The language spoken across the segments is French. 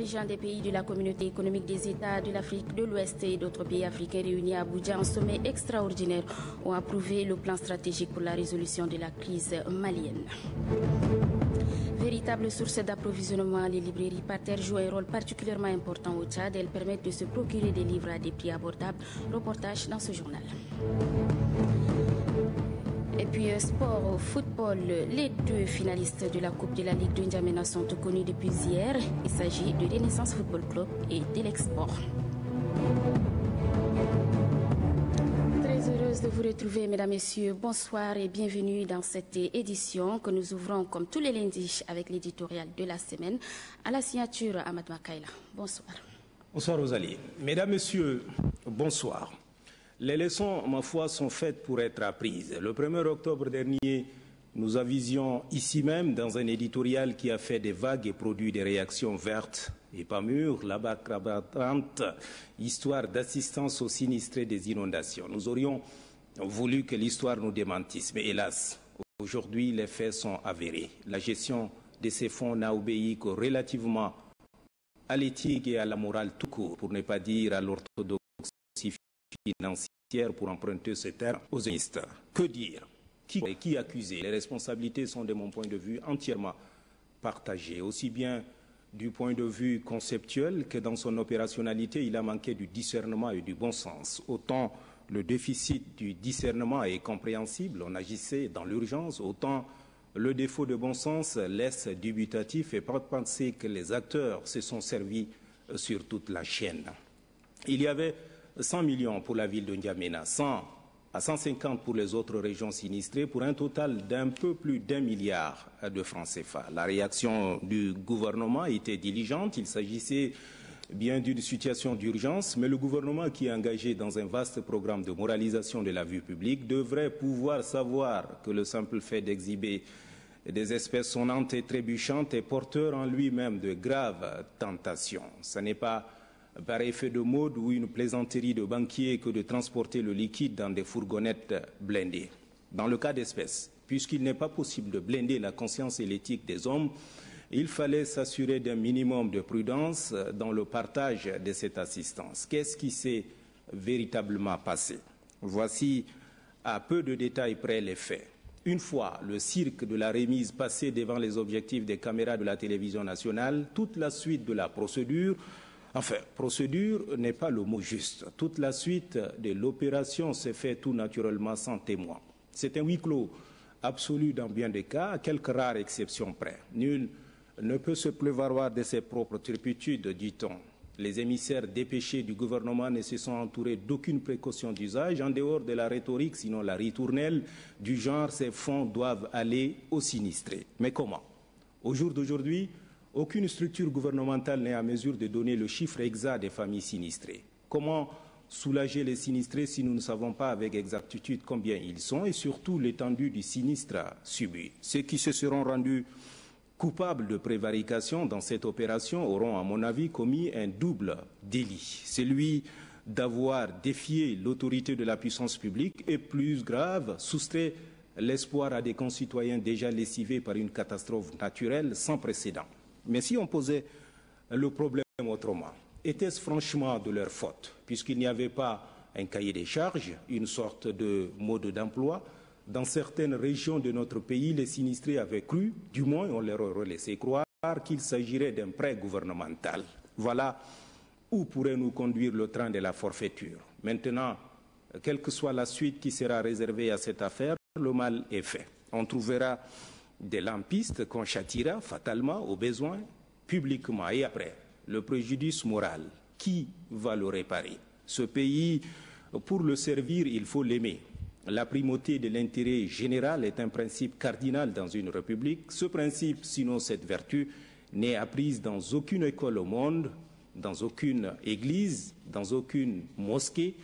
dirigeants des pays de la communauté économique des États de l'Afrique de l'Ouest et d'autres pays africains réunis à Abuja en sommet extraordinaire ont approuvé le plan stratégique pour la résolution de la crise malienne. Véritable source d'approvisionnement, les librairies par terre jouent un rôle particulièrement important au Tchad. Elles permettent de se procurer des livres à des prix abordables. Reportage dans ce journal. Et puis sport, football, les deux finalistes de la Coupe de la Ligue de N'Djamena sont connus depuis hier. Il s'agit de Renaissance Football Club et d'Elexport. Très heureuse de vous retrouver, mesdames, messieurs. Bonsoir et bienvenue dans cette édition que nous ouvrons comme tous les lundis avec l'éditorial de la semaine à la signature Ahmad Makaïla. Bonsoir. Bonsoir Rosalie. Mesdames, messieurs, bonsoir. Les leçons, ma foi, sont faites pour être apprises. Le 1er octobre dernier, nous avisions ici même, dans un éditorial qui a fait des vagues et produit des réactions vertes et pas mûres, la bacrabante histoire d'assistance aux sinistrés des inondations. Nous aurions voulu que l'histoire nous démentisse, mais hélas, aujourd'hui, les faits sont avérés. La gestion de ces fonds n'a obéi que relativement à l'éthique et à la morale tout court, pour ne pas dire à l'orthodoxie financière, pour emprunter ce terme, aux ministres. Que dire? Qui accuser? Les responsabilités sont, de mon point de vue, entièrement partagées, aussi bien du point de vue conceptuel que dans son opérationnalité, il a manqué du discernement et du bon sens. Autant le déficit du discernement est compréhensible, on agissait dans l'urgence, autant le défaut de bon sens laisse dubitatif et porte penser que les acteurs se sont servis sur toute la chaîne. Il y avait 100 millions pour la ville de N'Djamena, 100 à 150 pour les autres régions sinistrées, pour un total d'un peu plus d'1 milliard de francs CFA. La réaction du gouvernement était diligente, il s'agissait bien d'une situation d'urgence, mais le gouvernement qui est engagé dans un vaste programme de moralisation de la vue publique devrait pouvoir savoir que le simple fait d'exhiber des espèces sonnantes et trébuchantes est porteur en lui-même de graves tentations. Ce n'est pas par effet de mode ou une plaisanterie de banquier que de transporter le liquide dans des fourgonnettes blindées. Dans le cas d'espèces, puisqu'il n'est pas possible de blinder la conscience et l'éthique des hommes, il fallait s'assurer d'un minimum de prudence dans le partage de cette assistance. Qu'est-ce qui s'est véritablement passé? Voici à peu de détails près les faits. Une fois le cirque de la remise passé devant les objectifs des caméras de la télévision nationale, toute la suite de la procédure, enfin, procédure n'est pas le mot juste. Toute la suite de l'opération s'est faite tout naturellement sans témoin. C'est un huis clos absolu dans bien des cas, à quelques rares exceptions près. Nul ne peut se prévaloir de ses propres turpitudes, dit-on. Les émissaires dépêchés du gouvernement ne se sont entourés d'aucune précaution d'usage, en dehors de la rhétorique, sinon la ritournelle, du genre « ces fonds doivent aller aux sinistrés ». Mais comment? Au jour d'aujourd'hui, aucune structure gouvernementale n'est à mesure de donner le chiffre exact des familles sinistrées. Comment soulager les sinistrés si nous ne savons pas avec exactitude combien ils sont et surtout l'étendue du sinistre subi? Ceux qui se seront rendus coupables de prévarication dans cette opération auront, à mon avis, commis un double délit. Celui d'avoir défié l'autorité de la puissance publique et, plus grave, soustrait l'espoir à des concitoyens déjà lessivés par une catastrophe naturelle sans précédent. Mais si on posait le problème autrement, était-ce franchement de leur faute, puisqu'il n'y avait pas un cahier des charges, une sorte de mode d'emploi? Dans certaines régions de notre pays, les sinistrés avaient cru, du moins on leur aurait laissé croire, qu'il s'agirait d'un prêt gouvernemental. Voilà où pourrait nous conduire le train de la forfaiture. Maintenant, quelle que soit la suite qui sera réservée à cette affaire, le mal est fait. On trouvera des lampistes qu'on châtiera fatalement au besoin, publiquement. Et après, le préjudice moral, qui va le réparer? Ce pays, pour le servir, il faut l'aimer. La primauté de l'intérêt général est un principe cardinal dans une république. Ce principe, sinon cette vertu, n'est apprise dans aucune école au monde, dans aucune église, dans aucune mosquée.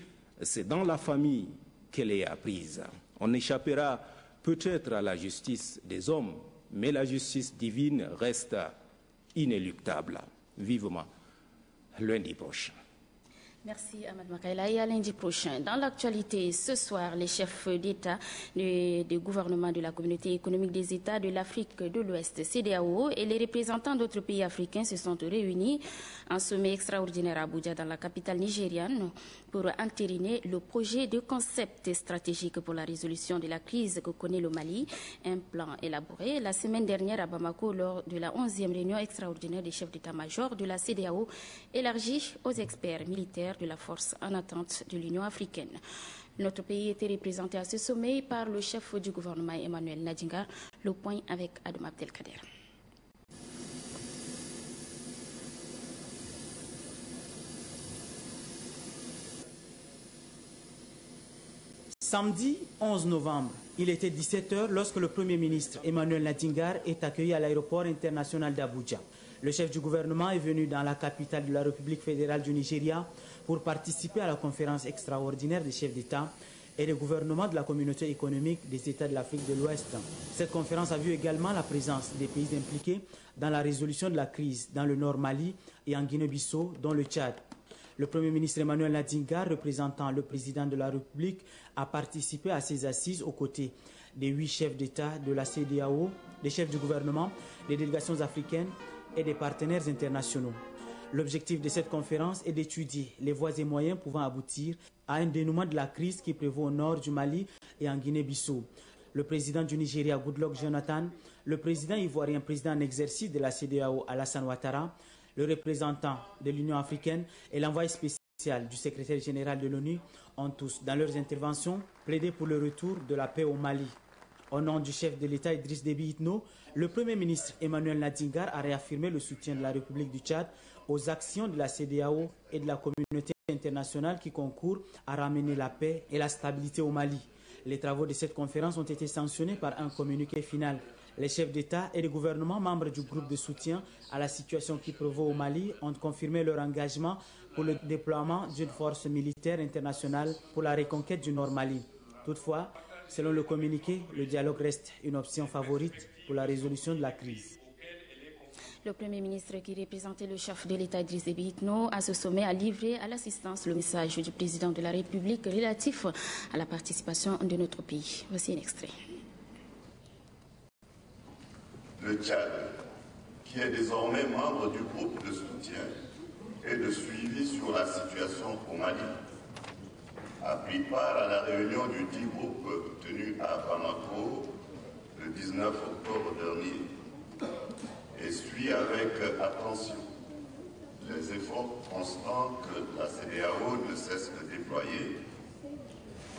C'est dans la famille qu'elle est apprise. On échappera peut-être à la justice des hommes, mais la justice divine reste inéluctable. Vivement lundi prochain. Merci Ahmad Makaila et à lundi prochain. Dans l'actualité, ce soir, les chefs d'État des gouvernements de la Communauté économique des États de l'Afrique de l'Ouest, CEDEAO, et les représentants d'autres pays africains se sont réunis en sommet extraordinaire à Abuja, dans la capitale nigériane, pour entériner le projet de concept stratégique pour la résolution de la crise que connaît le Mali, un plan élaboré la semaine dernière à Bamako lors de la 11e réunion extraordinaire des chefs d'état-major de la CEDEAO, élargie aux experts militaires de la force en attente de l'Union africaine. Notre pays était représenté à ce sommet par le chef du gouvernement Emmanuel Nadingar. Le point avec Adam Abdelkader. Samedi 11 novembre, il était 17h lorsque le Premier ministre Emmanuel Nadingar est accueilli à l'aéroport international d'Abuja. Le chef du gouvernement est venu dans la capitale de la République fédérale du Nigeria pour participer à la conférence extraordinaire des chefs d'État et des gouvernements de la communauté économique des États de l'Afrique de l'Ouest. Cette conférence a vu également la présence des pays impliqués dans la résolution de la crise dans le Nord Mali et en Guinée-Bissau, dont le Tchad. Le Premier ministre Emmanuel Nadingar, représentant le président de la République, a participé à ces assises aux côtés des 8 chefs d'État de la CEDEAO, des chefs du gouvernement, des délégations africaines et des partenaires internationaux. L'objectif de cette conférence est d'étudier les voies et moyens pouvant aboutir à un dénouement de la crise qui prévaut au nord du Mali et en Guinée-Bissau. Le président du Nigeria, Goodluck Jonathan, le président ivoirien, président en exercice de la CEDEAO, Alassane Ouattara, le représentant de l'Union africaine et l'envoyé spécial du secrétaire général de l'ONU ont tous, dans leurs interventions, plaidé pour le retour de la paix au Mali. Au nom du chef de l'État Idriss Déby Itno, le Premier ministre Emmanuel Nadingar a réaffirmé le soutien de la République du Tchad aux actions de la CEDEAO et de la communauté internationale qui concourent à ramener la paix et la stabilité au Mali. Les travaux de cette conférence ont été sanctionnés par un communiqué final. Les chefs d'État et de gouvernement membres du groupe de soutien à la situation qui prévaut au Mali ont confirmé leur engagement pour le déploiement d'une force militaire internationale pour la reconquête du Nord Mali. Toutefois, selon le communiqué, le dialogue reste une option favorite pour la résolution de la crise. Le Premier ministre qui représentait le chef de l'État Idriss Déby Itno à ce sommet a livré à l'assistance le message du président de la République relatif à la participation de notre pays. Voici un extrait. Le Tchad, qui est désormais membre du groupe de soutien et de suivi sur la situation au Mali, a pris part à la réunion du dit groupe tenue à Bamako le 19 octobre dernier et suit avec attention les efforts constants que la CEDEAO ne cesse de déployer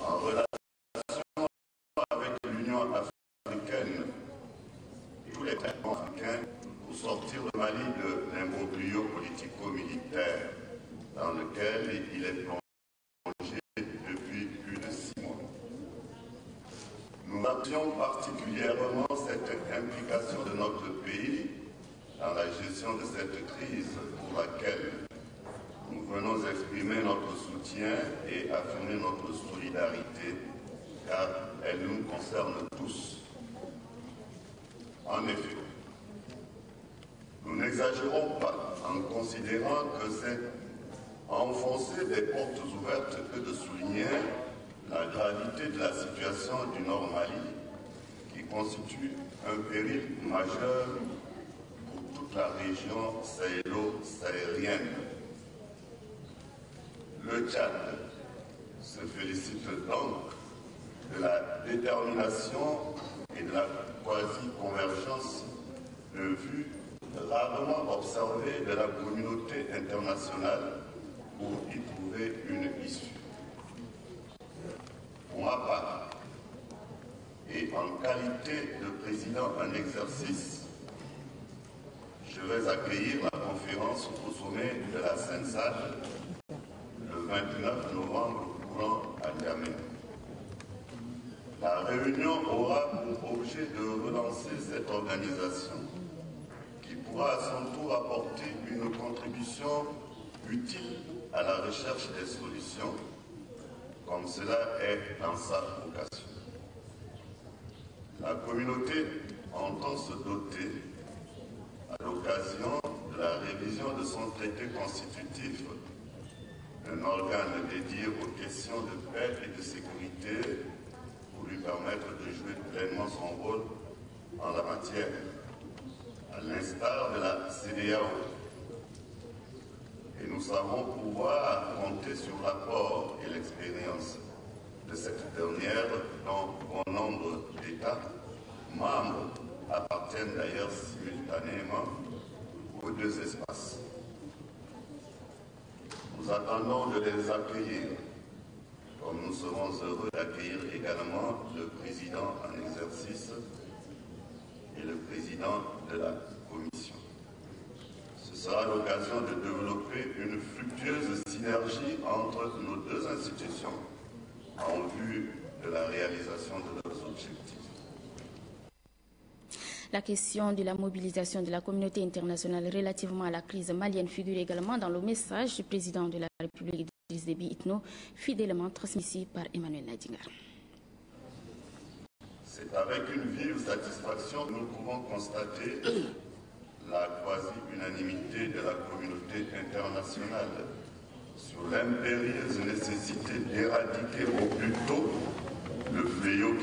en relation avec l'Union africaine et tous les pays africains pour sortir le Mali de l'imbroglio politico-militaire dans lequel il est plongé depuis plus de 6 mois. Nous apprécions particulièrement cette implication de notre pays dans la gestion de cette crise pour laquelle nous venons exprimer notre soutien et affirmer notre solidarité, car elle nous concerne tous. En effet, nous n'exagérons pas en considérant que c'est enfoncer des portes ouvertes que de souligner la gravité de la situation du Nord Mali, qui constitue un péril majeur pour toute la région sahélo-saharienne. Le Tchad se félicite donc de la détermination et de la quasi-convergence de vues rarement observées de la communauté internationale pour y trouver une issue. Pour ma part, et en qualité de président en exercice, je vais accueillir la conférence au sommet de la Sainte-Salle le 29 novembre courant à Niamey. La réunion aura pour objet de relancer cette organisation qui pourra à son tour apporter une contribution utile à la recherche des solutions, comme cela est dans sa vocation. La communauté entend se doter, à l'occasion de la révision de son traité constitutif, un organe dédié aux questions de paix et de sécurité pour lui permettre de jouer pleinement son rôle en la matière, à l'instar de la CEDEAO. Et nous savons pouvoir compter sur l'apport et l'expérience de cette dernière, dont bon nombre d'États membres appartiennent d'ailleurs simultanément aux deux espaces. Nous attendons de les accueillir, comme nous serons heureux d'accueillir également le président en exercice et le président de la Commission. Ce sera l'occasion de développer une fructueuse synergie entre nos deux institutions en vue de la réalisation de leurs objectifs. La question de la mobilisation de la communauté internationale relativement à la crise malienne figure également dans le message du président de la République Idriss Déby Itno, fidèlement transmis ici par Emmanuel Nadingar. C'est avec une vive satisfaction que nous pouvons constater la quasi-unanimité de la communauté internationale sur l'impérieuse nécessité d'éradiquer au plus tôt le fléau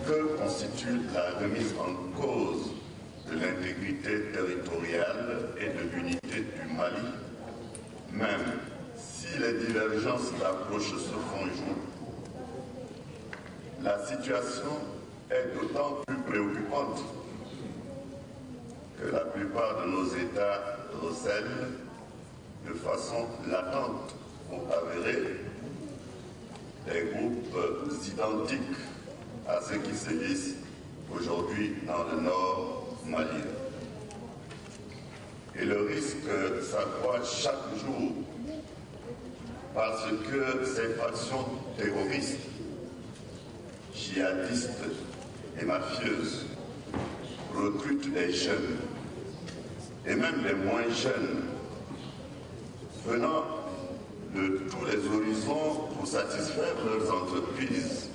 que constitue la remise en cause de l'intégrité territoriale et de l'unité du Mali, même si les divergences d'approche se font jour. La situation est d'autant plus préoccupante que la plupart de nos États recèlent de façon latente ou avérée des groupes identiques à ceux qui sévissent aujourd'hui dans le nord malien. Et le risque s'accroît chaque jour parce que ces factions terroristes, djihadistes et mafieuses recrutent des jeunes et même des moins jeunes venant de tous les horizons pour satisfaire leurs entreprises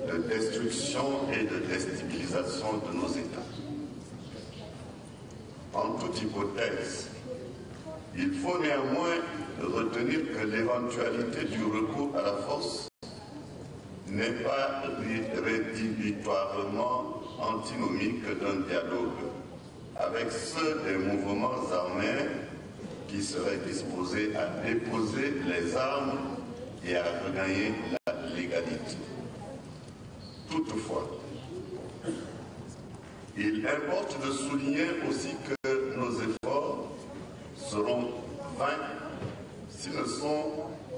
de destruction et de déstabilisation de nos États. En toute hypothèse, il faut néanmoins retenir que l'éventualité du recours à la force n'est pas rédhibitoirement antinomique d'un dialogue avec ceux des mouvements armés qui seraient disposés à déposer les armes et à regagner la légalité. Toutefois, il importe de souligner aussi que nos efforts seront vains s'ils ne sont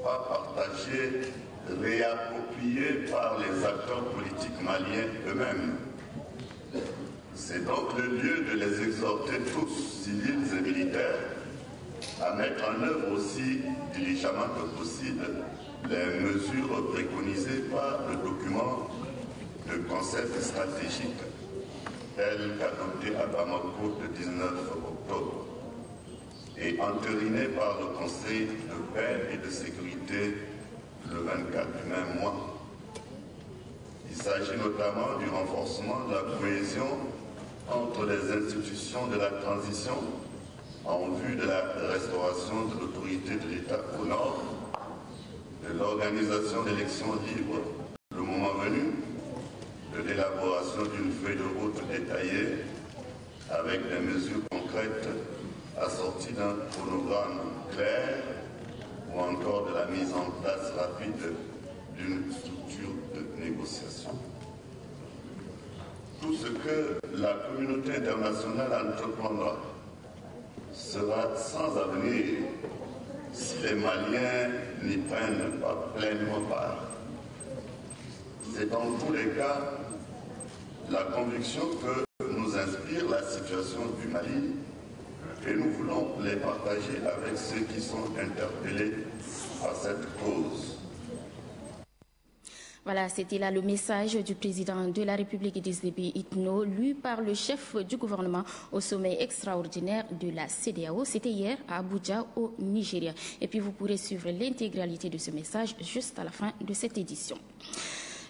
pas partagés, réappropriés par les acteurs politiques maliens eux-mêmes. C'est donc le lieu de les exhorter tous, civils et militaires, à mettre en œuvre aussi diligemment que possible les mesures préconisées par le document de concept stratégique tel qu'adopté à Bamako le 19 octobre et entériné par le Conseil de paix et de sécurité le 24 du même mois. Il s'agit notamment du renforcement de la cohésion entre les institutions de la transition en vue de la restauration de l'autorité de l'État au nord, de l'organisation d'élections libres le moment venu, de l'élaboration d'une feuille de route détaillée avec des mesures concrètes assorties d'un chronogramme clair ou encore de la mise en place rapide d'une structure de négociation. Tout ce que la communauté internationale entreprendra sera sans avenir si les Maliens n'y prennent pas pleinement part. C'est dans tous les cas la conviction que nous inspire la situation du Mali et nous voulons les partager avec ceux qui sont interpellés par cette cause. Voilà, c'était là le message du président de la République Idriss Déby Itno, lu par le chef du gouvernement au sommet extraordinaire de la CEDEAO. C'était hier à Abuja, au Nigeria. Et puis vous pourrez suivre l'intégralité de ce message juste à la fin de cette édition.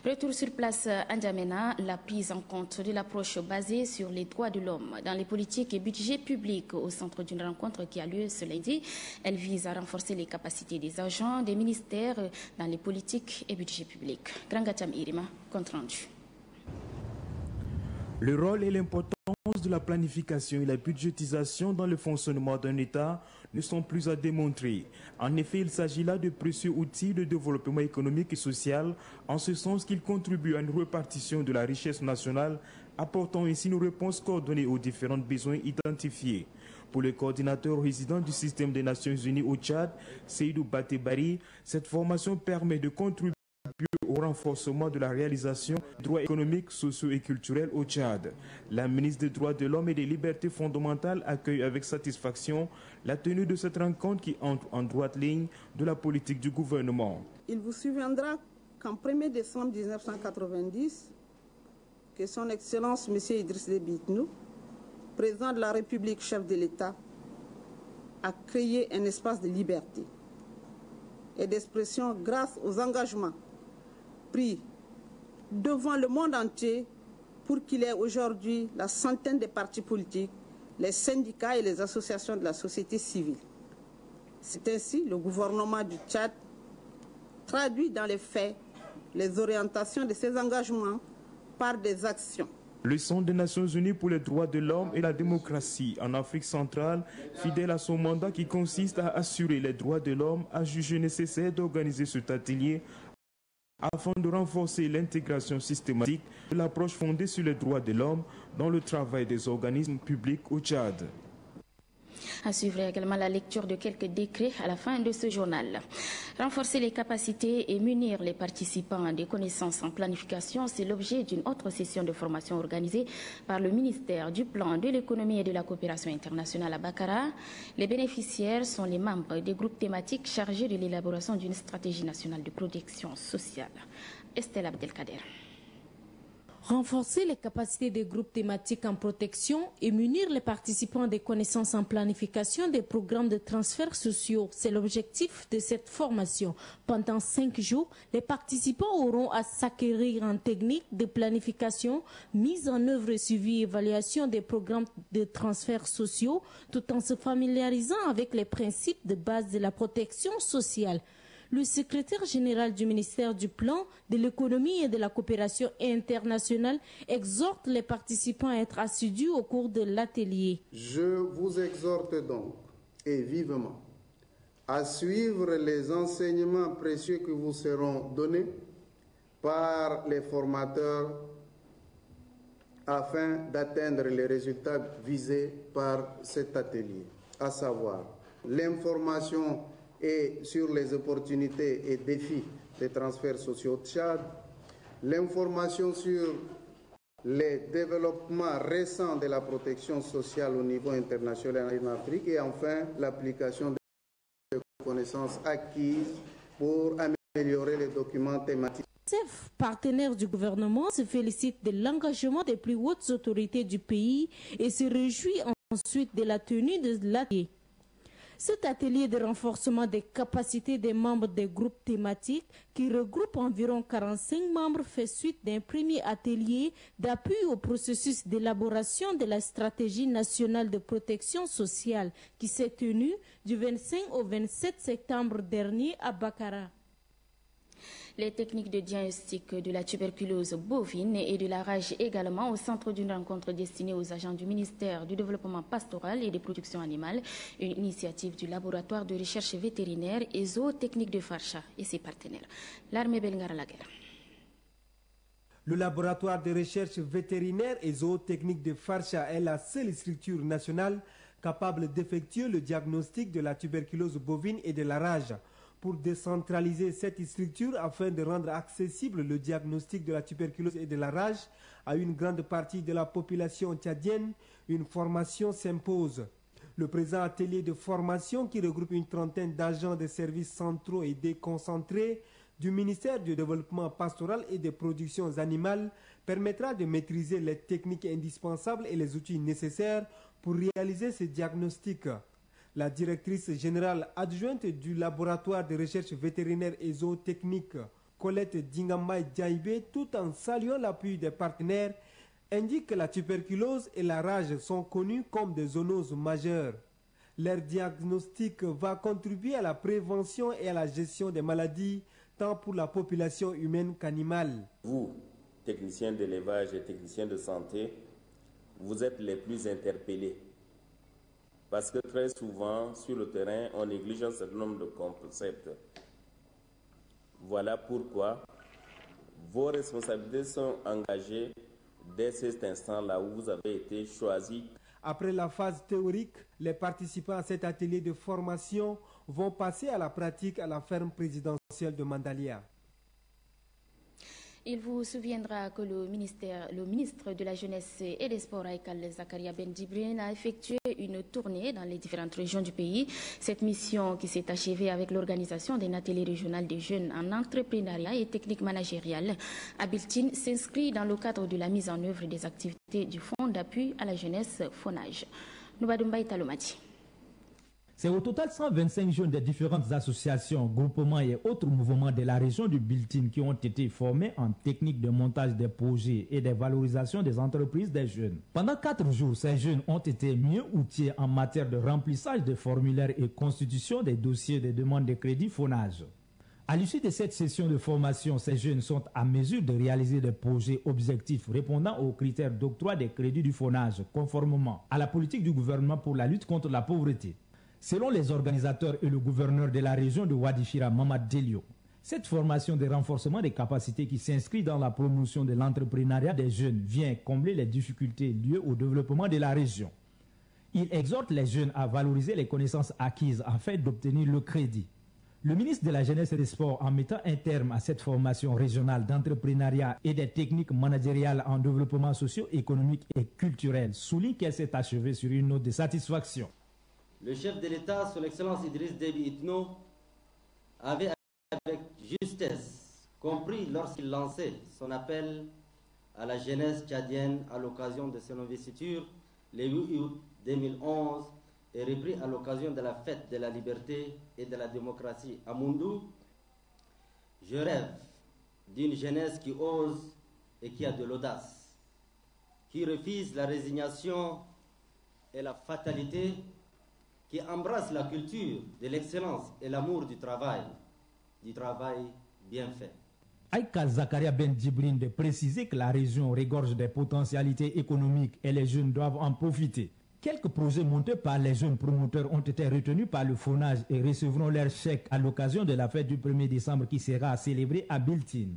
Retour sur place à N'Djamena, la prise en compte de l'approche basée sur les droits de l'homme dans les politiques et budgets publics au centre d'une rencontre qui a lieu ce lundi. Elle vise à renforcer les capacités des agents des ministères dans les politiques et budgets publics. Grangatam Irima, compte rendu. Le rôle et l'importance de la planification et la budgétisation dans le fonctionnement d'un État ne sont plus à démontrer. En effet, il s'agit là de précieux outils de développement économique et social, en ce sens qu'ils contribuent à une répartition de la richesse nationale, apportant ainsi une réponse coordonnée aux différents besoins identifiés. Pour le coordinateur résident du système des Nations Unies au Tchad, Seydou Batebari, cette formation permet de contribuer au renforcement de la réalisation des droits économiques, sociaux et culturels au Tchad. La ministre des Droits de l'Homme et des Libertés fondamentales accueille avec satisfaction la tenue de cette rencontre qui entre en droite ligne de la politique du gouvernement. Il vous souviendra qu'en 1er décembre 1990, que son Excellence M. Idriss Déby Itno, président de la République, chef de l'État, a créé un espace de liberté et d'expression grâce aux engagements pris devant le monde entier pour qu'il y ait aujourd'hui la centaine de partis politiques, les syndicats et les associations de la société civile. C'est ainsi le gouvernement du Tchad traduit dans les faits les orientations de ces engagements par des actions. Le Centre des Nations Unies pour les droits de l'homme et la démocratie en Afrique centrale, fidèle à son mandat qui consiste à assurer les droits de l'homme, a jugé nécessaire d'organiser cet atelier afin de renforcer l'intégration systématique de l'approche fondée sur les droits de l'homme dans le travail des organismes publics au Tchad. À suivre également la lecture de quelques décrets à la fin de ce journal. Renforcer les capacités et munir les participants des connaissances en planification, c'est l'objet d'une autre session de formation organisée par le ministère du Plan, de l'économie et de la coopération internationale à Bakara. Les bénéficiaires sont les membres des groupes thématiques chargés de l'élaboration d'une stratégie nationale de protection sociale. Estelle Abdelkader. Renforcer les capacités des groupes thématiques en protection et munir les participants des connaissances en planification des programmes de transferts sociaux, c'est l'objectif de cette formation. Pendant 5 jours, les participants auront à s'acquérir en technique de planification, mise en œuvre et suivi évaluation des programmes de transferts sociaux, tout en se familiarisant avec les principes de base de la protection sociale. Le secrétaire général du ministère du Plan, de l'économie et de la coopération internationale exhorte les participants à être assidus au cours de l'atelier. Je vous exhorte donc, et vivement, à suivre les enseignements précieux qui vous seront donnés par les formateurs afin d'atteindre les résultats visés par cet atelier, à savoir l'information et sur les opportunités et défis des transferts sociaux au Tchad, l'information sur les développements récents de la protection sociale au niveau international et en Afrique, et enfin l'application des connaissances acquises pour améliorer les documents thématiques. CEF, partenaire du gouvernement, se félicite de l'engagement des plus hautes autorités du pays et se réjouit ensuite de la tenue de l'atelier. Cet atelier de renforcement des capacités des membres des groupes thématiques, qui regroupe environ 45 membres, fait suite d'un premier atelier d'appui au processus d'élaboration de la stratégie nationale de protection sociale qui s'est tenu du 25 au 27 septembre dernier à Bakara. Les techniques de diagnostic de la tuberculose bovine et de la rage également au centre d'une rencontre destinée aux agents du ministère du Développement pastoral et des productions animales, une initiative du laboratoire de recherche vétérinaire et zootechnique de Farsha et ses partenaires. L'armée belgare à la guerre. Le laboratoire de recherche vétérinaire et zootechnique de Farsha est la seule structure nationale capable d'effectuer le diagnostic de la tuberculose bovine et de la rage. Pour décentraliser cette structure afin de rendre accessible le diagnostic de la tuberculose et de la rage à une grande partie de la population tchadienne, une formation s'impose. Le présent atelier de formation, qui regroupe une trentaine d'agents de services centraux et déconcentrés du ministère du Développement pastoral et des productions animales, permettra de maîtriser les techniques indispensables et les outils nécessaires pour réaliser ce diagnostic. La directrice générale adjointe du laboratoire de recherche vétérinaire et zootechnique Colette Dingamba Diaïbé, tout en saluant l'appui des partenaires, indique que la tuberculose et la rage sont connus comme des zoonoses majeures. Leur diagnostic va contribuer à la prévention et à la gestion des maladies, tant pour la population humaine qu'animale. Vous, techniciens d'élevage et techniciens de santé, vous êtes les plus interpellés. Parce que très souvent, sur le terrain, on néglige un certain nombre de concepts. Voilà pourquoi vos responsabilités sont engagées dès cet instant-là où vous avez été choisis. Après la phase théorique, les participants à cet atelier de formation vont passer à la pratique à la ferme présidentielle de Mandalia. Il vous souviendra que le ministre de la Jeunesse et des Sports, Aïkal Zakaria Ben Djibrine, a effectué une tournée dans les différentes régions du pays. Cette mission, qui s'est achevée avec l'organisation d'un atelier régional des jeunes en entrepreneuriat et technique managériale à Biltine, s'inscrit dans le cadre de la mise en œuvre des activités du Fonds d'appui à la jeunesse FONAGE. Noubadoumbaï Talomati. C'est au total 125 jeunes des différentes associations, groupements et autres mouvements de la région du Biltine qui ont été formés en technique de montage des projets et de valorisation des entreprises des jeunes. Pendant 4 jours, ces jeunes ont été mieux outillés en matière de remplissage des formulaires et constitution des dossiers de demande de crédit FONAGE. À l'issue de cette session de formation, ces jeunes sont à mesure de réaliser des projets objectifs répondant aux critères d'octroi des crédits du FONAGE, conformément à la politique du gouvernement pour la lutte contre la pauvreté. Selon les organisateurs et le gouverneur de la région de Wadifira, Mamad Delio, cette formation de renforcement des capacités qui s'inscrit dans la promotion de l'entrepreneuriat des jeunes vient combler les difficultés liées au développement de la région. Il exhorte les jeunes à valoriser les connaissances acquises afin d'obtenir le crédit. Le ministre de la Jeunesse et des Sports, en mettant un terme à cette formation régionale d'entrepreneuriat et des techniques managériales en développement socio-économique et culturel, souligne qu'elle s'est achevée sur une note de satisfaction. Le chef de l'État, son Excellence Idriss Déby Itno, avait avec justesse compris lorsqu'il lançait son appel à la jeunesse tchadienne à l'occasion de son investiture le 8 août 2011 et repris à l'occasion de la fête de la liberté et de la démocratie à Moundou. Je rêve d'une jeunesse qui ose et qui a de l'audace, qui refuse la résignation et la fatalité, qui embrasse la culture de l'excellence et l'amour du travail bien fait. Aïkal Zakaria Ben Djibrine de préciser que la région regorge des potentialités économiques et les jeunes doivent en profiter. Quelques projets montés par les jeunes promoteurs ont été retenus par le FONAGE et recevront leur chèque à l'occasion de la fête du 1er décembre qui sera célébrée à Biltine.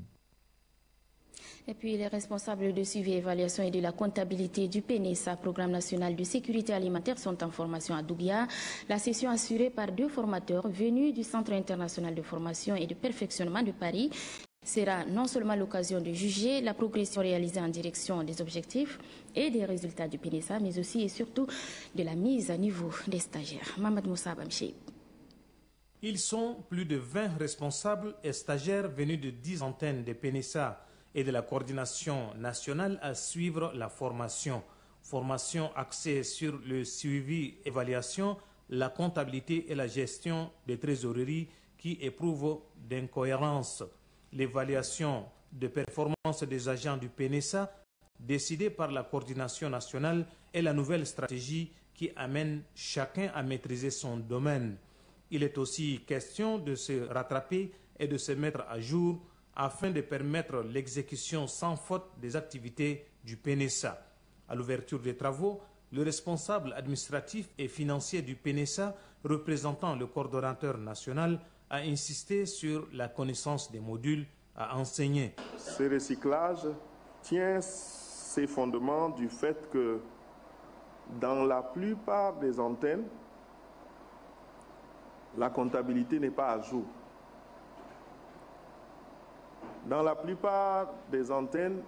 Et puis les responsables de suivi, évaluation et de la comptabilité du PNSA, Programme national de sécurité alimentaire, sont en formation à Doumbia. La session assurée par 2 formateurs venus du Centre international de formation et de perfectionnement de Paris sera non seulement l'occasion de juger la progression réalisée en direction des objectifs et des résultats du PNSA, mais aussi et surtout de la mise à niveau des stagiaires. Mamad Moussa Bamcheib. Ils sont plus de 20 responsables et stagiaires venus de 10 antennes de PNSA et de la coordination nationale à suivre la formation. Formation axée sur le suivi, évaluation, la comptabilité et la gestion des trésoreries qui éprouvent d'incohérences. L'évaluation de performance des agents du PNSA décidée par la coordination nationale est la nouvelle stratégie qui amène chacun à maîtriser son domaine. Il est aussi question de se rattraper et de se mettre à jour afin de permettre l'exécution sans faute des activités du PNSA. À l'ouverture des travaux, le responsable administratif et financier du PNSA, représentant le coordonnateur national, a insisté sur la connaissance des modules à enseigner. Ce recyclage tient ses fondements du fait que dans la plupart des antennes, la comptabilité n'est pas à jour. Dans la plupart des antennes,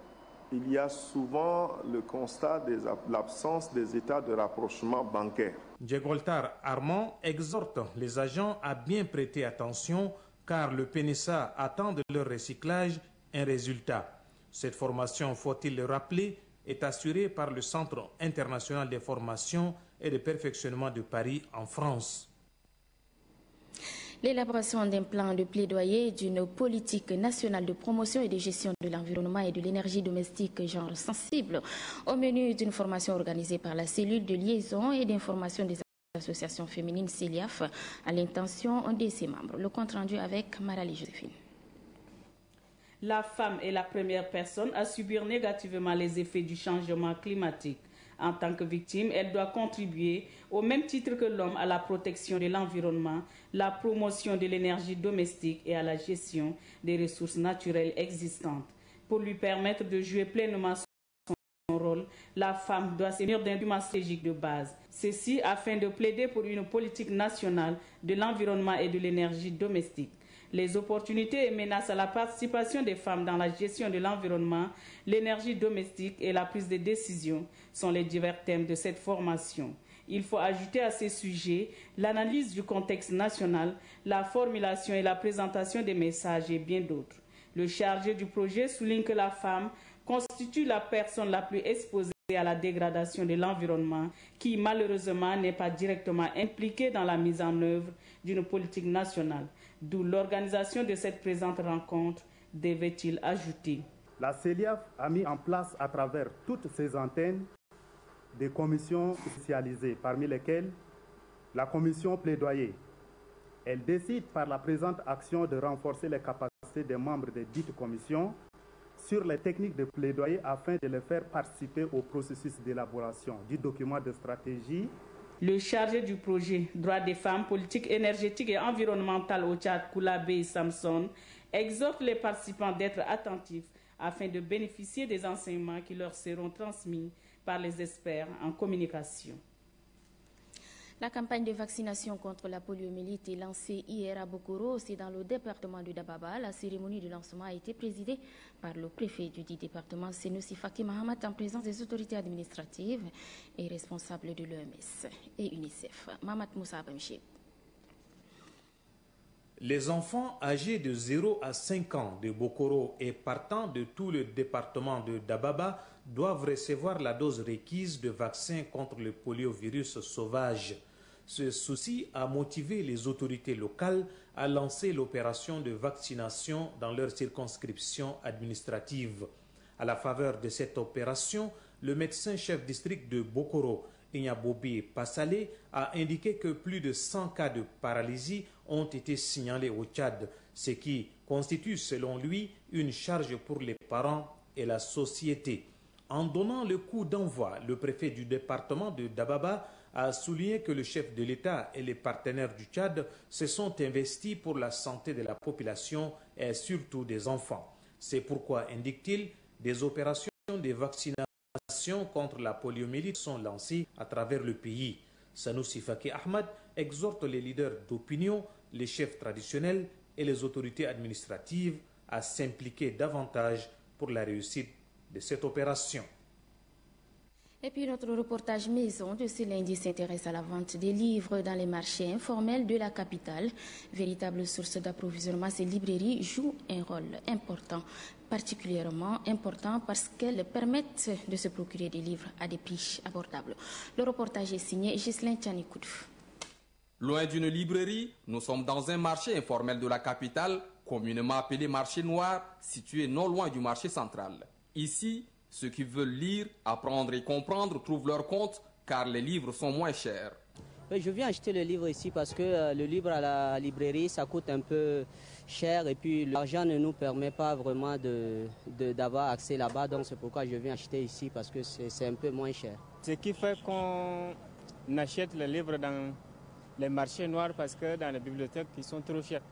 il y a souvent le constat de l'absence des états de rapprochement bancaire. Djegoltar Armand exhorte les agents à bien prêter attention car le PNSA attend de leur recyclage un résultat. Cette formation, faut-il le rappeler, est assurée par le Centre international de formation et de perfectionnement de Paris en France. L'élaboration d'un plan de plaidoyer d'une politique nationale de promotion et de gestion de l'environnement et de l'énergie domestique genre sensible au menu d'une formation organisée par la cellule de liaison et d'information des associations féminines CELIAF à l'intention de ses membres. Le compte rendu avec Marali Joséphine. La femme est la première personne à subir négativement les effets du changement climatique. En tant que victime, elle doit contribuer au même titre que l'homme à la protection de l'environnement, la promotion de l'énergie domestique et à la gestion des ressources naturelles existantes. Pour lui permettre de jouer pleinement son rôle, la femme doit se munir d'un document stratégique de base. Ceci afin de plaider pour une politique nationale de l'environnement et de l'énergie domestique. Les opportunités et menaces à la participation des femmes dans la gestion de l'environnement, l'énergie domestique et la prise de décision sont les divers thèmes de cette formation. Il faut ajouter à ces sujets l'analyse du contexte national, la formulation et la présentation des messages et bien d'autres. Le chargé du projet souligne que la femme constitue la personne la plus exposée à la dégradation de l'environnement qui malheureusement n'est pas directement impliquée dans la mise en œuvre d'une politique nationale. D'où l'organisation de cette présente rencontre, devait-il ajouter. La CELIAF a mis en place à travers toutes ses antennes des commissions spécialisées, parmi lesquelles la commission plaidoyer. Elle décide par la présente action de renforcer les capacités des membres de dites commissions sur les techniques de plaidoyer afin de les faire participer au processus d'élaboration du document de stratégie. Le chargé du projet Droits des femmes, politique énergétique et environnementale au Tchad, Koulabé Samson, exhorte les participants d'être attentifs afin de bénéficier des enseignements qui leur seront transmis par les experts en communication. La campagne de vaccination contre la poliomyélite est lancée hier à Bokoro, c'est dans le département de Dababa. La cérémonie de lancement a été présidée par le préfet du dit département, Senoussi Faki Mahamat, en présence des autorités administratives et responsables de l'OMS et UNICEF. Mahamat Moussa Abamché. Les enfants âgés de 0 à 5 ans de Bokoro et partant de tout le département de Dababa doivent recevoir la dose requise de vaccin contre le poliovirus sauvage. Ce souci a motivé les autorités locales à lancer l'opération de vaccination dans leur circonscription administrative. À la faveur de cette opération, le médecin-chef district de Bokoro, Ignabobi Passalé, a indiqué que plus de 100 cas de paralysie ont été signalés au Tchad, ce qui constitue selon lui une charge pour les parents et la société. En donnant le coup d'envoi, le préfet du département de Dababa a souligné que le chef de l'État et les partenaires du Tchad se sont investis pour la santé de la population et surtout des enfants. C'est pourquoi, indique-t-il, des opérations de vaccination contre la poliomyélite sont lancées à travers le pays. Senoussi Faki Ahmad exhorte les leaders d'opinion, les chefs traditionnels et les autorités administratives à s'impliquer davantage pour la réussite de cette opération. Et puis notre reportage maison de ce lundi s'intéresse à la vente des livres dans les marchés informels de la capitale. Véritable source d'approvisionnement, ces librairies jouent un rôle important, particulièrement important parce qu'elles permettent de se procurer des livres à des prix abordables. Le reportage est signé Ghislain Tchanikoudou. Loin d'une librairie, nous sommes dans un marché informel de la capitale, communément appelé marché noir, situé non loin du marché central. Ici, ceux qui veulent lire, apprendre et comprendre trouvent leur compte car les livres sont moins chers. Je viens acheter le livre ici parce que le livre à la librairie, ça coûte un peu cher et puis l'argent ne nous permet pas vraiment d'avoir accès là-bas. Donc c'est pourquoi je viens acheter ici parce que c'est un peu moins cher. Ce qui fait qu'on achète les livres dans les marchés noirs parce que dans les bibliothèques, ils sont trop chers.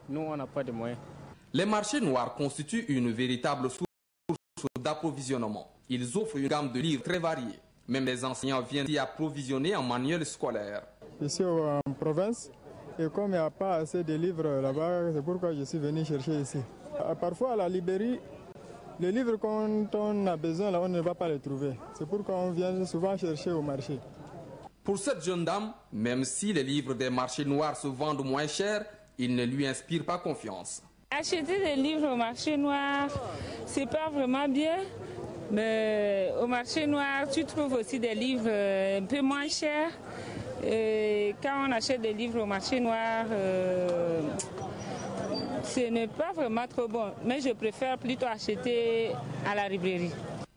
Nous, on n'a pas de moyens. Les marchés noirs constituent une véritable source d'approvisionnement. Ils offrent une gamme de livres très variés. Même les enseignants viennent y approvisionner en manuels scolaires. Ici en province, et comme il n'y a pas assez de livres là-bas, c'est pourquoi je suis venu chercher ici. Parfois à la librairie, les livres quand on a besoin, là, on ne va pas les trouver. C'est pourquoi on vient souvent chercher au marché. Pour cette jeune dame, même si les livres des marchés noirs se vendent moins cher, ils ne lui inspirent pas confiance. Acheter des livres au marché noir, c'est pas vraiment bien, mais au marché noir, tu trouves aussi des livres un peu moins chers Et quand on achète des livres au marché noir, ce n'est pas vraiment trop bon. Mais je préfère plutôt acheter à la librairie.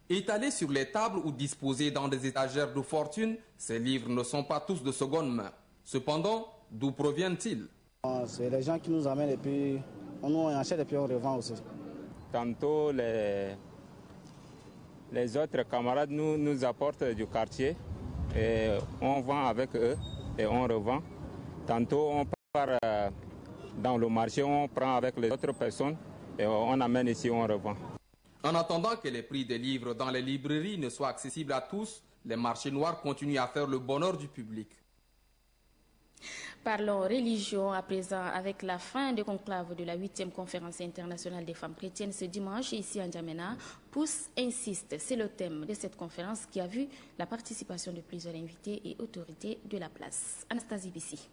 Étalés sur les tables ou disposés dans des étagères de fortune, ces livres ne sont pas tous de seconde main. Cependant, d'où proviennent-ils? C'est les gens qui nous amènent et puis on achète et puis on revend aussi. Tantôt, les autres camarades nous apportent du quartier et on vend avec eux et on revend. Tantôt, on part dans le marché, on prend avec les autres personnes et on amène ici, on revend. En attendant que les prix des livres dans les librairies ne soient accessibles à tous, les marchés noirs continuent à faire le bonheur du public. Parlons religion à présent avec la fin du conclave de la 8e conférence internationale des femmes chrétiennes ce dimanche ici à N'Djamena. Pousse insiste, c'est le thème de cette conférence qui a vu la participation de plusieurs invités et autorités de la place. Anastasie Bissi.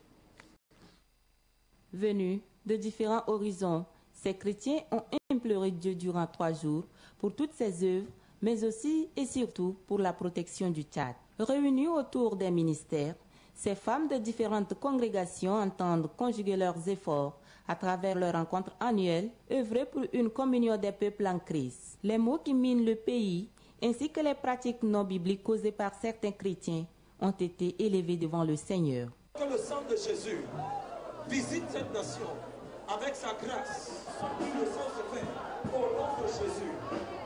Venus de différents horizons, ces chrétiens ont imploré Dieu durant 3 jours pour toutes ses œuvres, mais aussi et surtout pour la protection du Tchad. Réunis autour des ministères, ces femmes de différentes congrégations entendent conjuguer leurs efforts à travers leur rencontre annuelle, œuvrer pour une communion des peuples en crise. Les maux qui minent le pays, ainsi que les pratiques non bibliques causées par certains chrétiens, ont été élevés devant le Seigneur. Que le sang de Jésus visite cette nation avec sa grâce. Le sang se fait au nom de Jésus.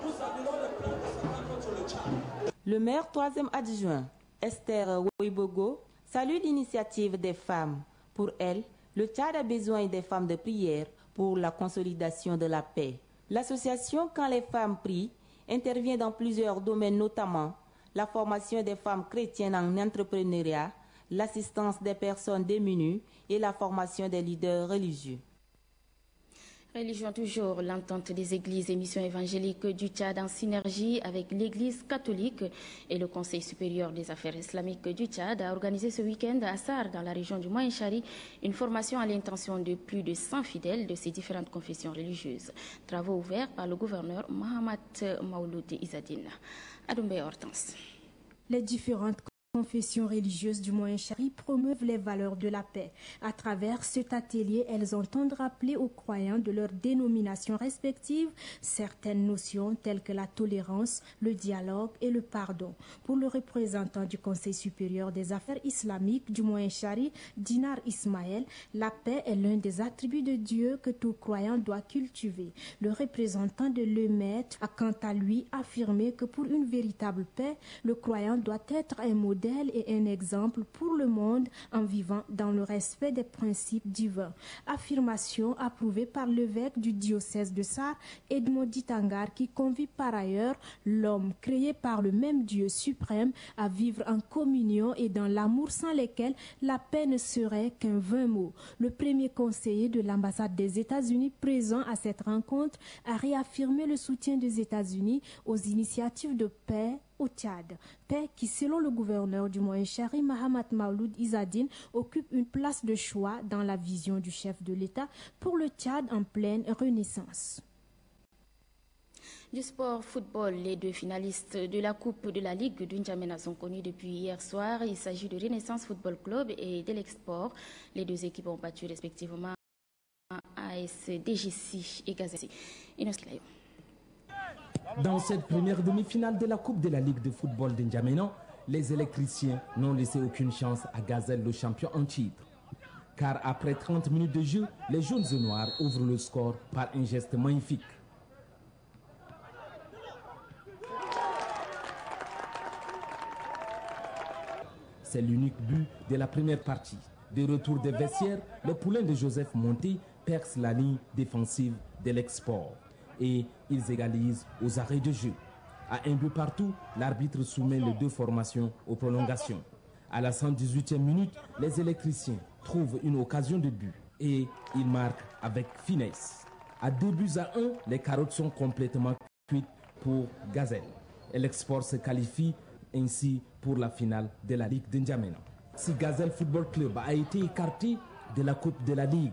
Nous annulons les plans de Satan contre le Tchad. Le maire 3e adjoint, Esther Weibogo, salue l'initiative des femmes. Pour elle, le Tchad a besoin des femmes de prière pour la consolidation de la paix. L'association Quand les femmes prient intervient dans plusieurs domaines, notamment la formation des femmes chrétiennes en entrepreneuriat, l'assistance des personnes démunies et la formation des leaders religieux. Religion toujours, l'entente des églises et missions évangéliques du Tchad en synergie avec l'église catholique et le Conseil supérieur des affaires islamiques du Tchad a organisé ce week-end à Assar, dans la région du Moyen-Chari, une formation à l'intention de plus de 100 fidèles de ces différentes confessions religieuses. Travaux ouverts par le gouverneur Mohamed Maouloud Izzadine. Adoumbe Hortense. Les différentes confessions religieuses du Moyen-Chari promeuvent les valeurs de la paix. À travers cet atelier, elles entendent rappeler aux croyants de leurs dénominations respectives certaines notions telles que la tolérance, le dialogue et le pardon. Pour le représentant du Conseil supérieur des affaires islamiques du Moyen-Chari, Dinar Ismaël, la paix est l'un des attributs de Dieu que tout croyant doit cultiver. Le représentant de l'EMET a quant à lui affirmé que pour une véritable paix, le croyant doit être un modèle et un exemple pour le monde en vivant dans le respect des principes divins. Affirmation approuvée par l'évêque du diocèse de Sar, Edmond Ditangar, qui convie par ailleurs l'homme créé par le même Dieu suprême à vivre en communion et dans l'amour sans lesquels la paix ne serait qu'un vain mot. Le premier conseiller de l'ambassade des États-Unis présent à cette rencontre a réaffirmé le soutien des États-Unis aux initiatives de paix au Tchad. Paix qui, selon le gouverneur du Moyen-Chari, Mohamed Maouloud Izzadine, occupe une place de choix dans la vision du chef de l'État pour le Tchad en pleine renaissance. Du sport football, les 2 finalistes de la Coupe de la Ligue du N'Djamena sont connus depuis hier soir. Il s'agit de Renaissance Football Club et de l'Export. Les 2 équipes ont battu respectivement AS DGC et Gazette. Dans cette première demi-finale de la Coupe de la Ligue de football de N'Djamena, les électriciens n'ont laissé aucune chance à Gazelle, le champion en titre. Car après 30 minutes de jeu, les jaunes et noirs ouvrent le score par un geste magnifique. C'est l'unique but de la première partie. De retour des vestiaires, le poulain de Joseph Monté perce la ligne défensive de l'Export. Et ils égalisent aux arrêts de jeu. À un but partout, l'arbitre soumet les 2 formations aux prolongations. À la 118e minute, les électriciens trouvent une occasion de but et ils marquent avec finesse. À 2-1, les carottes sont complètement cuites pour Gazelle. Et l'Export se qualifie ainsi pour la finale de la Ligue de N'Djamena. Si Gazelle Football Club a été écarté de la Coupe de la Ligue,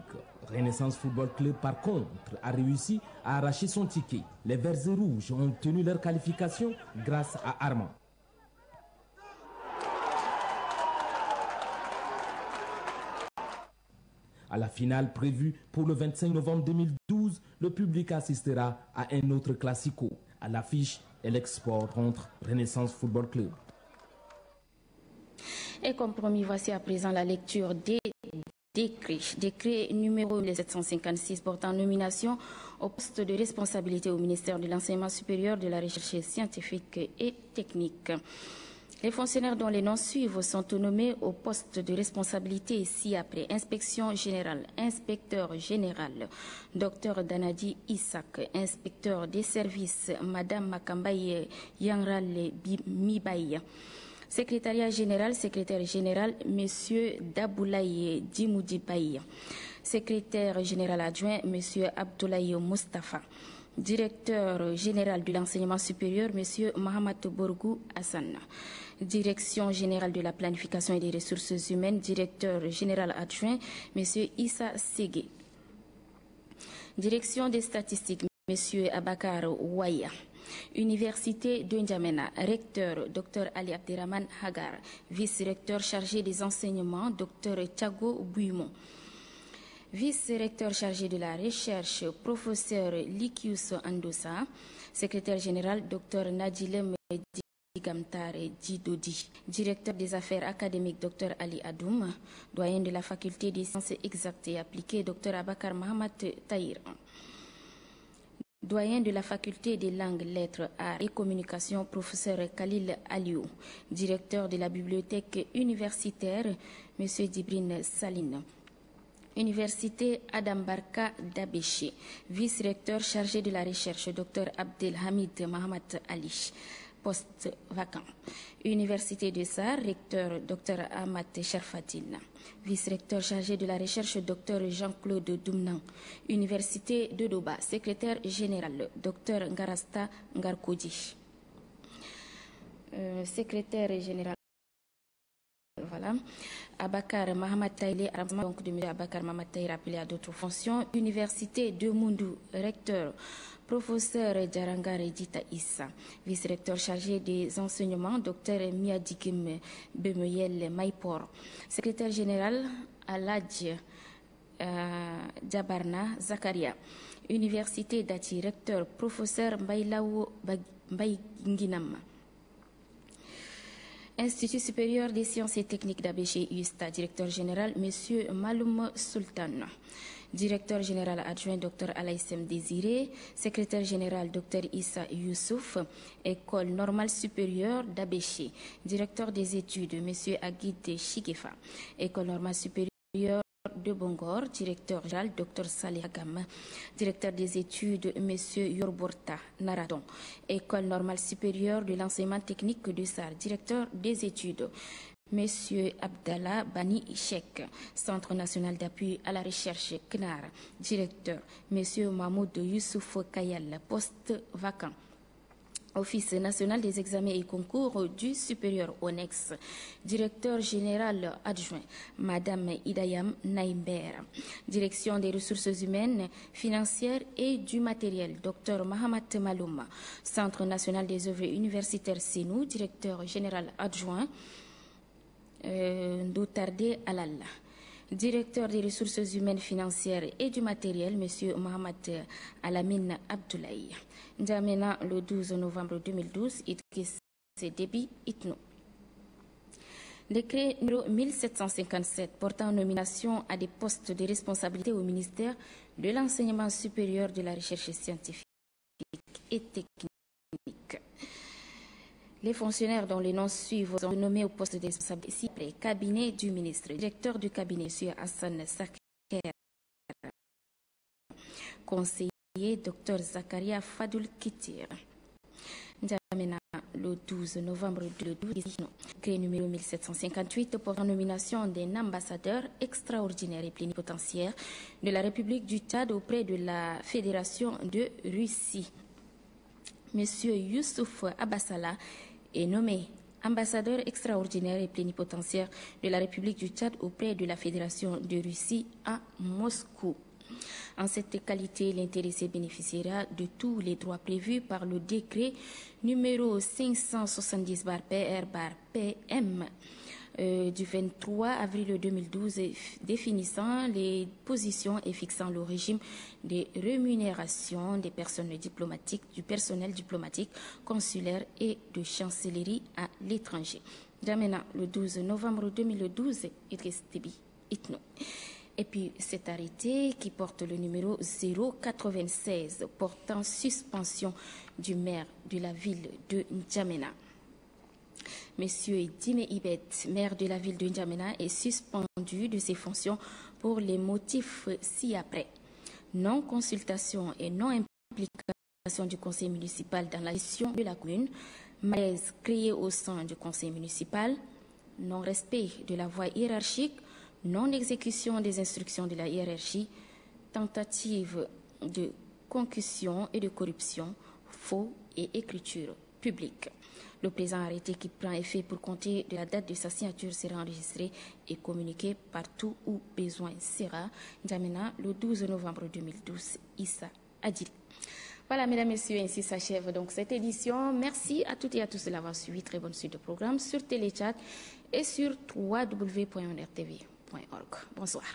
Renaissance Football Club, par contre, a réussi à arracher son ticket. Les Verts et Rouges ont obtenu leur qualification grâce à Armand. À la finale prévue pour le 25 novembre 2012, le public assistera à un autre classico. À l'affiche, El Sport contre Renaissance Football Club. Et comme promis, voici à présent la lecture des décret numéro 1756 portant nomination au poste de responsabilité au ministère de l'Enseignement supérieur, de la recherche scientifique et technique. Les fonctionnaires dont les noms suivent sont nommés au poste de responsabilité ci-après: inspection générale, inspecteur général, Dr Danadi Issak, inspecteur des services, Madame Makambaye Yangrale Mibaye, secrétariat général, secrétaire général, Monsieur Daboulaye Dimoudibaye, secrétaire général adjoint, Monsieur Abdoulaye Mustafa, directeur général de l'enseignement supérieur, Monsieur Mohamed Borgou Hassan, direction générale de la planification et des ressources humaines, directeur général adjoint, Monsieur Issa Ségué, direction des statistiques, Monsieur Abakar Ouaya, Université de N'Djamena, recteur Dr Ali Abderrahman Hagar, vice-recteur chargé des enseignements Dr Thiago Bouimon, vice-recteur chargé de la recherche Professeur Likius Andosa, secrétaire général Dr Nadilem Digamtare Didodi, directeur des affaires académiques Dr Ali Adoum, doyen de la faculté des sciences exactes et appliquées Dr Abakar Mohamed Tahir, doyen de la faculté des langues, lettres, arts et communications, professeur Khalil Aliou, directeur de la bibliothèque universitaire, M. Dibrin Saline, Université Adam Barka d'Abéché, vice-recteur chargé de la recherche, Dr Abdelhamid Mohamed Ali, poste vacant. Université de Sar, recteur Dr Ahmad Sharfadine, vice-recteur chargé de la recherche, Dr Jean-Claude Doumnan. Université de Doba, secrétaire général, Dr Ngarasta Ngarkoudi. Secrétaire général, voilà, Abakar Mohamed Taïlé, donc de M. Abakar Mohamed Taïlé, appelé à d'autres fonctions. Université de Moundou, recteur, professeur Djarangare Dita Issa, vice-recteur chargé des enseignements, Dr Miadikim Bemeyel Maïpor, secrétaire général Aladj Djabarna Zakaria, Université d'Ati, recteur, professeur Mbaïlaou Mbaïnginam, Institut supérieur des sciences et techniques d'Abéché USTA, directeur général, M. Maloum Sultan, directeur général adjoint, Dr Alaïsem Désiré, secrétaire général, Dr Issa Youssouf, École normale supérieure d'Abéché, directeur des études, M. Aguide Chiguefa, École normale supérieure de Bongor, directeur général, Dr Saleh Agam, directeur des études, M. Yorborta Naradon, École normale supérieure de l'enseignement technique de Sar, directeur des études, M. Abdallah Bani Ishek, Centre national d'appui à la recherche CNAR, directeur, M. Mahmoud Youssouf Kayal, poste vacant. Office national des examens et concours du supérieur ONEX, directeur général adjoint, Madame Idayam Naimber, direction des ressources humaines, financières et du matériel, Dr Mohamed Maloum, Centre national des œuvres universitaires Sénou, directeur général adjoint, Doutarde Alalla. Directeur des ressources humaines, financières et du matériel, M. Mohamed Alamine Abdoulaye. N'Djamena, le 12 novembre 2012, Idriss Déby Itno. Décret numéro 1757 portant nomination à des postes de responsabilité au ministère de l'Enseignement supérieur, de la recherche scientifique et technique. Les fonctionnaires dont les noms suivent sont nommés au poste de responsabilité ci-après: cabinet du ministre, directeur du cabinet, M. Hassan Saker, conseiller, Dr Zakaria Fadoul Kitir. N'Djamena, le 12 novembre 2012, décret numéro 1758 portant nomination d'un ambassadeur extraordinaire et plénipotentiaire de la République du Tchad auprès de la Fédération de Russie. M. Youssouf Abassala est nommé ambassadeur extraordinaire et plénipotentiaire de la République du Tchad auprès de la Fédération de Russie à Moscou. En cette qualité, l'intéressé bénéficiera de tous les droits prévus par le décret numéro 570/PR/PM du 23 avril 2012 définissant les positions et fixant le régime de rémunération des personnels diplomatiques, du personnel diplomatique, consulaire et de chancellerie à l'étranger. N'Djamena, le 12 novembre 2012, Idriss Déby Itno. Et puis cet arrêté qui porte le numéro 096 portant suspension du maire de la ville de N'Djamena. Monsieur Dime Ibet, maire de la ville de N'Djamena, est suspendu de ses fonctions pour les motifs ci-après. Non-consultation et non-implication du conseil municipal dans la gestion de la commune, malaise créé au sein du conseil municipal, non-respect de la voie hiérarchique, non-exécution des instructions de la hiérarchie, tentative de concussion et de corruption, faux et écriture publique. Le présent arrêté qui prend effet pour compter de la date de sa signature sera enregistré et communiqué partout où besoin sera. N'Djamena, le 12 novembre 2012, Issa Adil. Voilà, mesdames, messieurs, ainsi s'achève donc cette édition. Merci à toutes et à tous de l'avoir suivi. Très bonne suite de programme sur Téléchat et sur www.onrtv.org. Bonsoir.